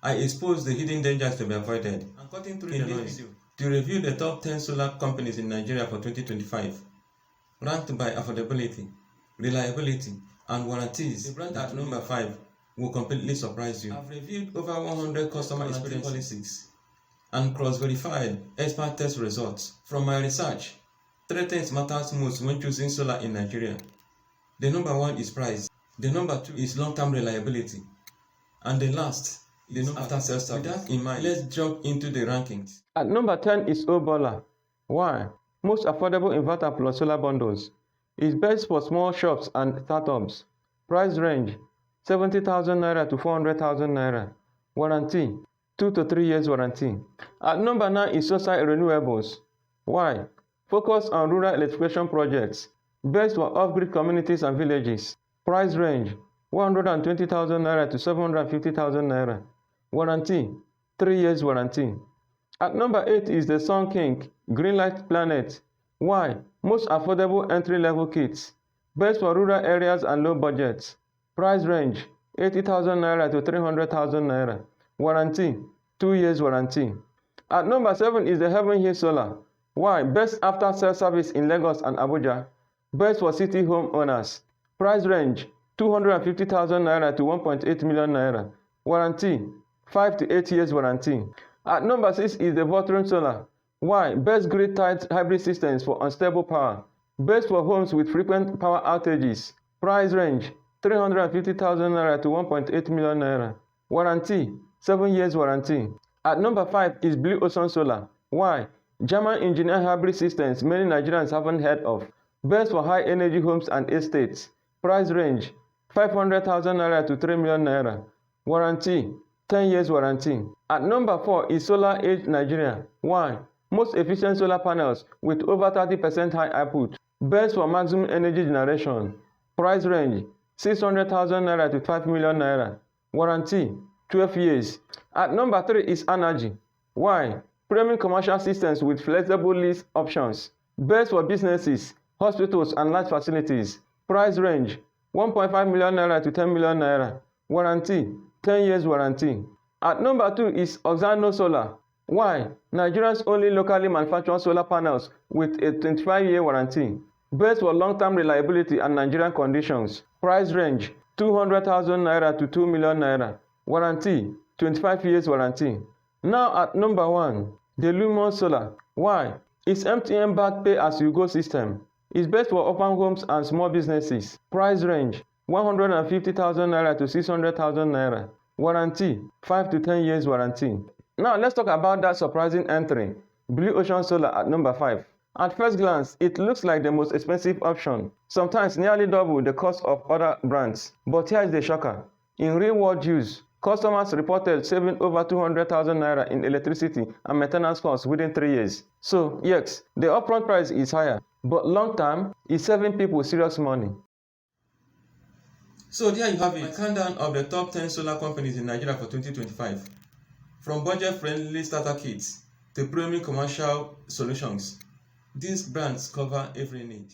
I expose the hidden dangers to be avoided and cutting through the noise to review the top 10 solar companies in Nigeria for 2025, ranked by affordability, reliability, and warranties. The brand at number 5 will completely surprise you. I've reviewed over 100 customer experience policies and cross-verified expert test results. From my research, 3 things matters most when choosing solar in Nigeria. The number 1 is price. The number 2 is long-term reliability. And the last is after-sales service. With that in mind, let's jump into the rankings. At number 10 is Obola. Why? Most affordable inverter plus solar bundles. It's best for small shops and startups. Price range 70,000 naira to 400,000 naira. Warranty 2 to 3 years warranty. At number 9 is Social Renewables. Why? Focus on rural electrification projects. Best for off-grid communities and villages. Price range 120,000 naira to 750,000 naira. Warranty 3 years warranty. At number 8 is the Sun King Greenlight Planet. Why? Most affordable entry-level kits. Best for rural areas and low budgets. Price range 80,000 naira to 300,000 naira. Warranty 2 years warranty. At number 7 is the Heaven Hill Solar. Why? Best after-sales service in Lagos and Abuja. Best for city home owners. Price range 250,000 naira to 1.8 million naira. Warranty 5 to 8 years warranty. At number 6 is the Voltron Solar. Why? Best grid-tied hybrid systems for unstable power. Best for homes with frequent power outages. Price range 350,000 naira to 1.8 million naira. Warranty 7 years warranty. At number 5 is Blue Ocean Solar. Why? German engineered hybrid systems many Nigerians haven't heard of. Best for high energy homes and estates. Price range 500,000 naira to 3 million naira. Warranty 10 years warranty. At number 4 is Solar Age Nigeria. Why? Most efficient solar panels with over 30% high output. Best for maximum energy generation. Price range 600,000 naira to 5 million naira. Warranty 12 years. At number 3 is Energy. Why? Premium commercial systems with flexible lease options. Best for businesses, hospitals, and large facilities. Price range 1.5 million naira to 10 million naira. Warranty 10 years warranty. At number 2 is Oxano Solar. Why? Nigeria's only locally manufactured solar panels with a 25-year warranty. Best for long-term reliability and Nigerian conditions. Price range 200,000 naira to 2 million naira. Warranty 25 years warranty. Now at number 1, the Lumon Solar. Why? It's MTN-backed pay-as-you-go system. It's best for open homes and small businesses. Price range 150,000 naira to 600,000 naira. Warranty 5 to 10 years warranty. Now let's talk about that surprising entry, Blue Ocean Solar at number 5. At first glance, it looks like the most expensive option, sometimes nearly double the cost of other brands. But here is the shocker. In real-world use, customers reported saving over 200,000 naira in electricity and maintenance costs within 3 years. So yes, the upfront price is higher, but long-term, it's saving people serious money. So there you have it, a countdown of the top 10 solar companies in Nigeria for 2025. From budget-friendly starter kits to premium commercial solutions, these brands cover every need.